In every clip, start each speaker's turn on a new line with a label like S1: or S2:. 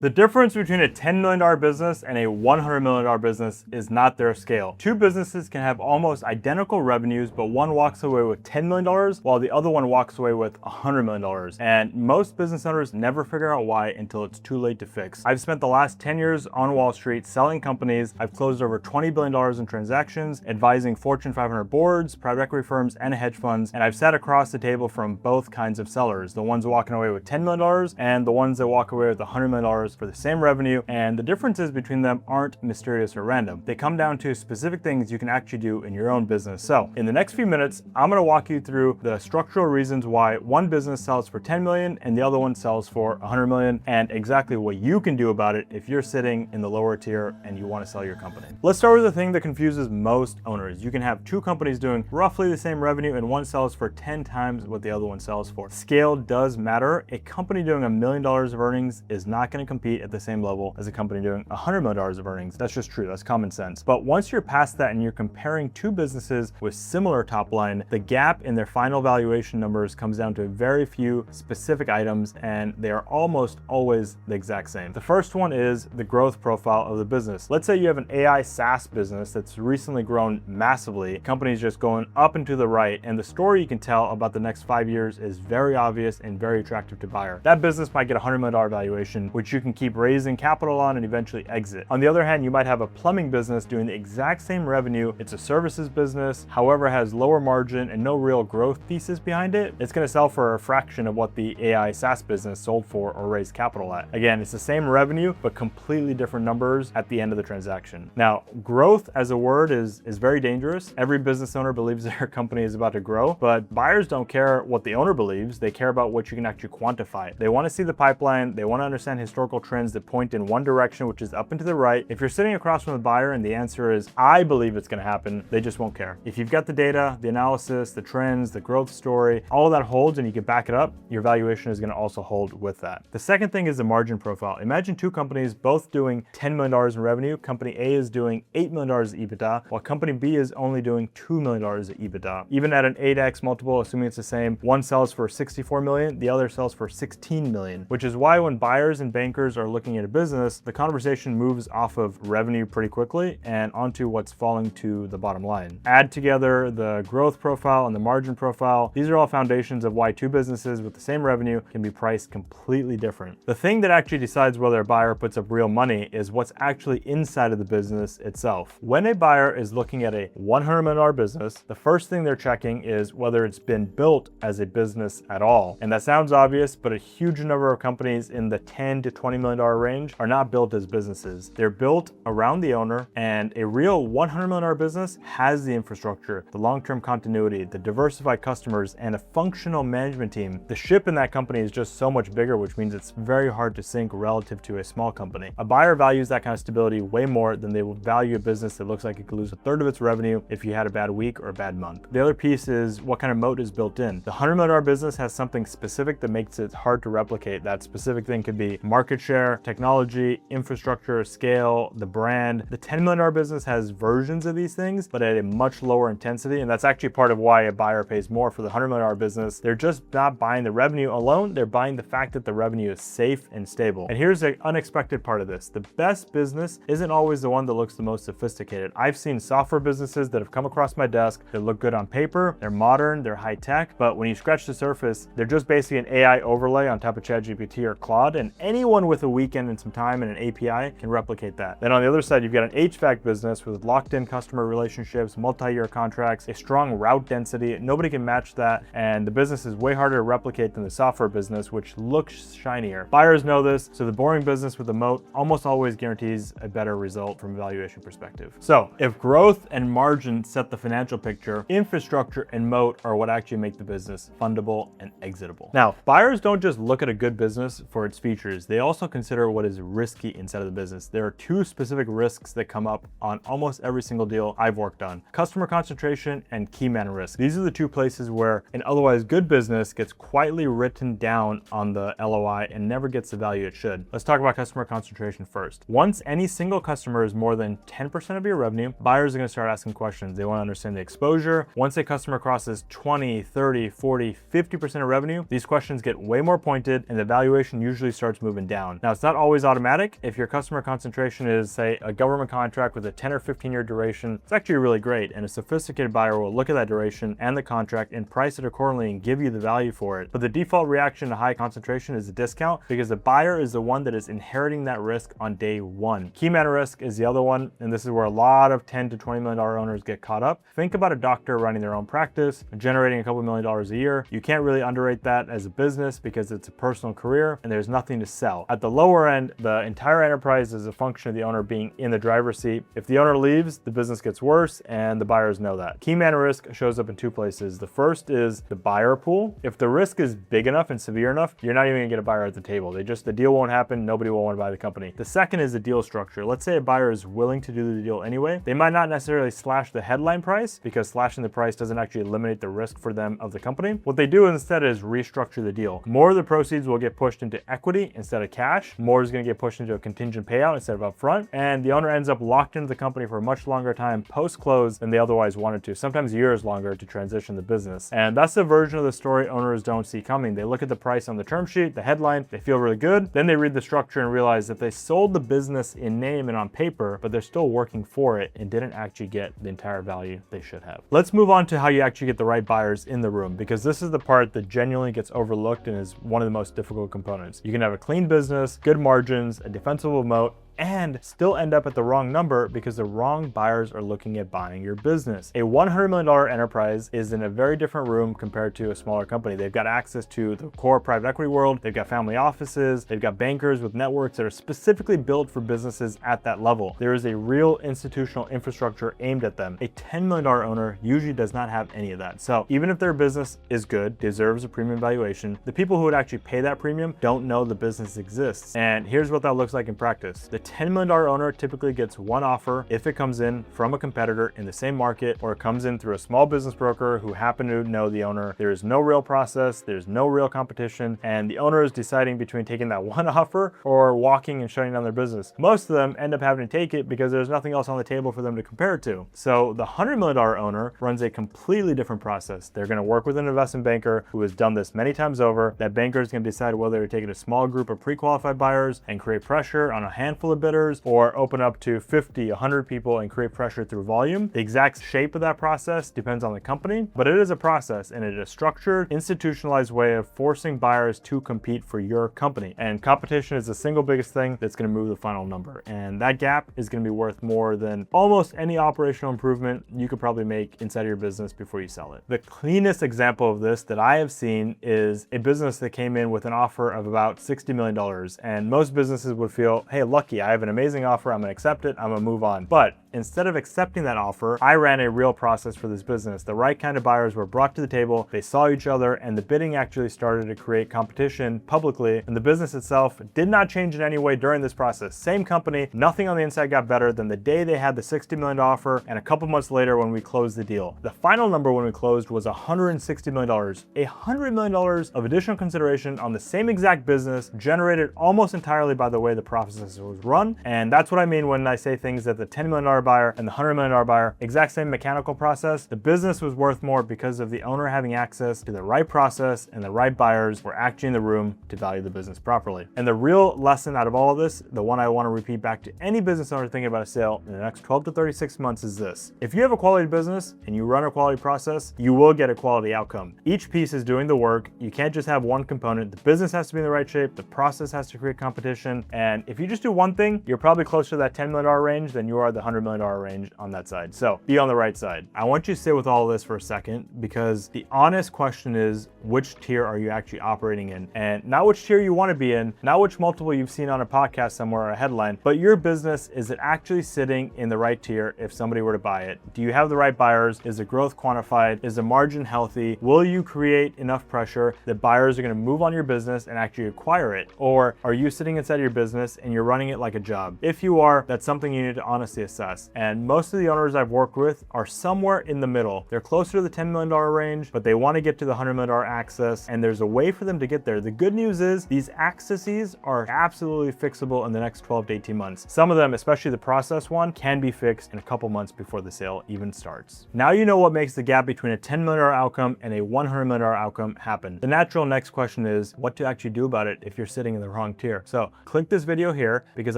S1: The difference between a $10 million business and a $100 million business is not their scale. Two businesses can have almost identical revenues, but one walks away with $10 million while the other one walks away with $100 million. And most business owners never figure out why until it's too late to fix. I've spent the last 10 years on Wall Street selling companies. I've closed over $20 billion in transactions, advising Fortune 500 boards, private equity firms, and hedge funds. And I've sat across the table from both kinds of sellers, the ones walking away with $10 million and the ones that walk away with $100 million for the same revenue, and the differences between them aren't mysterious or random. They come down to specific things you can actually do in your own business. So in the next few minutes, I'm going to walk you through the structural reasons why one business sells for 10 million and the other one sells for 100 million, and exactly what you can do about it if you're sitting in the lower tier and you want to sell your company. Let's start with the thing that confuses most owners. You can have two companies doing roughly the same revenue and one sells for 10 times what the other one sells for. Scale does matter. A company doing $1 million of earnings is not going to compete at the same level as a company doing $100 million of earnings. That's just true. That's common sense. But once you're past that and you're comparing two businesses with similar top line, the gap in their final valuation numbers comes down to very few specific items, and they are almost always the exact same. The first one is the growth profile of the business. Let's say you have an AI SaaS business that's recently grown massively. Company's just going up and to the right, and the story you can tell about the next 5 years is very obvious and very attractive to buyer. That business might get a $100 million valuation, which you can keep raising capital on and eventually exit. On the other hand, you might have a plumbing business doing the exact same revenue. It's a services business, however, has lower margin and no real growth thesis behind it. It's going to sell for a fraction of what the AI SaaS business sold for or raised capital at. Again, it's the same revenue, but completely different numbers at the end of the transaction. Now, growth as a word is very dangerous. Every business owner believes their company is about to grow, but buyers don't care what the owner believes. They care about what you can actually quantify. They want to see the pipeline. They want to understand historical trends that point in one direction, which is up and to the right. If you're sitting across from the buyer and the answer is, I believe it's going to happen, they just won't care. If you've got the data, the analysis, the trends, the growth story, all of that holds and you can back it up, your valuation is going to also hold with that. The second thing is the margin profile. Imagine two companies both doing $10 million in revenue. Company A is doing $8 million EBITDA, while company B is only doing $2 million EBITDA. Even at an 8x multiple, assuming it's the same, one sells for 64 million, the other sells for 16 million, which is why when buyers and bankers are looking at a business, the conversation moves off of revenue pretty quickly and onto what's falling to the bottom line. Add together the growth profile and the margin profile. These are all foundations of why two businesses with the same revenue can be priced completely different. The thing that actually decides whether a buyer puts up real money is what's actually inside of the business itself. When a buyer is looking at a $100 million business, the first thing they're checking is whether it's been built as a business at all. And that sounds obvious, but a huge number of companies in the $10 to $20 million range are not built as businesses. They're built around the owner, and a real $100 million business has the infrastructure, the long-term continuity, the diversified customers, and a functional management team. The ship in that company is just so much bigger, which means it's very hard to sink relative to a small company. A buyer values that kind of stability way more than they will value a business that looks like it could lose a third of its revenue if you had a bad week or a bad month. The other piece is what kind of moat is built in. The $100 million business has something specific that makes it hard to replicate. That specific thing could be market share, technology, infrastructure, scale, the brand. The $10 million business has versions of these things, but at a much lower intensity. And that's actually part of why a buyer pays more for the $100 million business. They're just not buying the revenue alone. They're buying the fact that the revenue is safe and stable. And here's the unexpected part of this. The best business isn't always the one that looks the most sophisticated. I've seen software businesses that have come across my desk that look good on paper, they're modern, they're high tech, but when you scratch the surface, they're just basically an AI overlay on top of ChatGPT or Claude, and anyone with a weekend and some time and an API can replicate that. Then on the other side, you've got an HVAC business with locked-in customer relationships, multi-year contracts, a strong route density. Nobody can match that, and the business is way harder to replicate than the software business, which looks shinier. Buyers know this, so the boring business with the moat almost always guarantees a better result from a valuation perspective. So if growth and margin set the financial picture, infrastructure and moat are what actually make the business fundable and exitable. Now, buyers don't just look at a good business for its features. They also consider what is risky inside of the business. There are two specific risks that come up on almost every single deal I've worked on: customer concentration and key man risk. These are the two places where an otherwise good business gets quietly written down on the LOI and never gets the value it should. Let's talk about customer concentration first. Once any single customer is more than 10% of your revenue, buyers are going to start asking questions. They want to understand the exposure. Once a customer crosses 20, 30, 40, 50% of revenue, these questions get way more pointed and the valuation usually starts moving down. down. Now, it's not always automatic. If your customer concentration is, say, a government contract with a 10 or 15-year duration, it's actually really great, and a sophisticated buyer will look at that duration and the contract and price it accordingly and give you the value for it. But the default reaction to high concentration is a discount because the buyer is the one that is inheriting that risk on day one. Key man risk is the other one, and this is where a lot of $10 to $20 million owners get caught up. Think about a doctor running their own practice, generating a couple $1 million a year. You can't really underrate that as a business because it's a personal career and there's nothing to sell. At the lower end, the entire enterprise is a function of the owner being in the driver's seat. If the owner leaves, the business gets worse, and the buyers know that. Key man risk shows up in two places. The first is the buyer pool. If the risk is big enough and severe enough, you're not even gonna get a buyer at the table. The deal won't happen. Nobody will want to buy the company. The second is the deal structure. Let's say a buyer is willing to do the deal anyway. They might not necessarily slash the headline price because slashing the price doesn't actually eliminate the risk for them of the company. What they do instead is restructure the deal. More of the proceeds will get pushed into equity instead of cash. More is going to get pushed into a contingent payout instead of upfront. And the owner ends up locked into the company for a much longer time post-close than they otherwise wanted to, sometimes years longer to transition the business. And that's the version of the story owners don't see coming. They look at the price on the term sheet, the headline, they feel really good. Then they read the structure and realize that they sold the business in name and on paper, but they're still working for it and didn't actually get the entire value they should have. Let's move on to how you actually get the right buyers in the room, because this is the part that genuinely gets overlooked and is one of the most difficult components. You can have a clean business, good margins, a defensible moat, and still end up at the wrong number because the wrong buyers are looking at buying your business. A $100 million enterprise is in a very different room compared to a smaller company. They've got access to the core private equity world. They've got family offices. They've got bankers with networks that are specifically built for businesses at that level. There is a real institutional infrastructure aimed at them. A $10 million owner usually does not have any of that. So even if their business is good, deserves a premium valuation, the people who would actually pay that premium don't know the business exists. And here's what that looks like in practice. The $10 million owner typically gets one offer if it comes in from a competitor in the same market, or it comes in through a small business broker who happen to know the owner. There is no real process, there's no real competition, and the owner is deciding between taking that one offer or walking and shutting down their business. Most of them end up having to take it because there's nothing else on the table for them to compare it to. So the $100 million owner runs a completely different process. They're gonna work with an investment banker who has done this many times over. That banker is gonna decide whether to take it a small group of pre-qualified buyers and create pressure on a handful of bidders, or open up to 50, 100 people and create pressure through volume. The exact shape of that process depends on the company, but it is a process, and it is a structured, institutionalized way of forcing buyers to compete for your company. And competition is the single biggest thing that's going to move the final number. And that gap is going to be worth more than almost any operational improvement you could probably make inside of your business before you sell it. The cleanest example of this that I have seen is a business that came in with an offer of about $60 million. And most businesses would feel, hey, lucky, I have an amazing offer, I'm gonna accept it, I'm gonna move on. But instead of accepting that offer, I ran a real process for this business. The right kind of buyers were brought to the table, they saw each other, and the bidding actually started to create competition publicly, and the business itself did not change in any way during this process. Same company, nothing on the inside got better than the day they had the $60 million offer and a couple months later when we closed the deal. The final number when we closed was $160 million. $100 million of additional consideration on the same exact business, generated almost entirely by the way the process was run. And that's what I mean when I say things that the $10 million buyer and the $100 million buyer, exact same mechanical process. The business was worth more because of the owner having access to the right process and the right buyers were actually in the room to value the business properly. And the real lesson out of all of this, the one I want to repeat back to any business owner thinking about a sale in the next 12 to 36 months is this. If you have a quality business and you run a quality process, you will get a quality outcome. Each piece is doing the work. You can't just have one component. The business has to be in the right shape. The process has to create competition. And if you just do one thing, you're probably closer to that $10 million range than you are the $100 million range on that side. So be on the right side. I want you to sit with all of this for a second, because the honest question is, which tier are you actually operating in? And not which tier you want to be in, not which multiple you've seen on a podcast somewhere or a headline, but your business, is it actually sitting in the right tier if somebody were to buy it? Do you have the right buyers? Is the growth quantified? Is the margin healthy? Will you create enough pressure that buyers are going to move on your business and actually acquire it? Or are you sitting inside your business and you're running it like a job? If you are, that's something you need to honestly assess. process. And most of the owners I've worked with are somewhere in the middle. They're closer to the $10 million range, but they want to get to the $100 million access, and there's a way for them to get there. The good news is these accesses are absolutely fixable in the next 12 to 18 months. Some of them, especially the process one, can be fixed in a couple months before the sale even starts. Now you know what makes the gap between a $10 million outcome and a $100 million outcome happen. The natural next question is what to actually do about it if you're sitting in the wrong tier. So click this video here because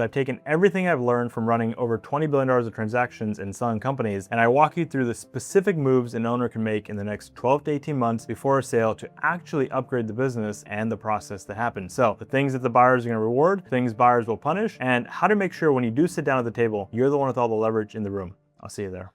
S1: I've taken everything I've learned from running over $20 billion of transactions and selling companies, and I walk you through the specific moves an owner can make in the next 12 to 18 months before a sale to actually upgrade the business and the process that happens. So the things that the buyers are going to reward, things buyers will punish, and how to make sure when you do sit down at the table, you're the one with all the leverage in the room. I'll see you there.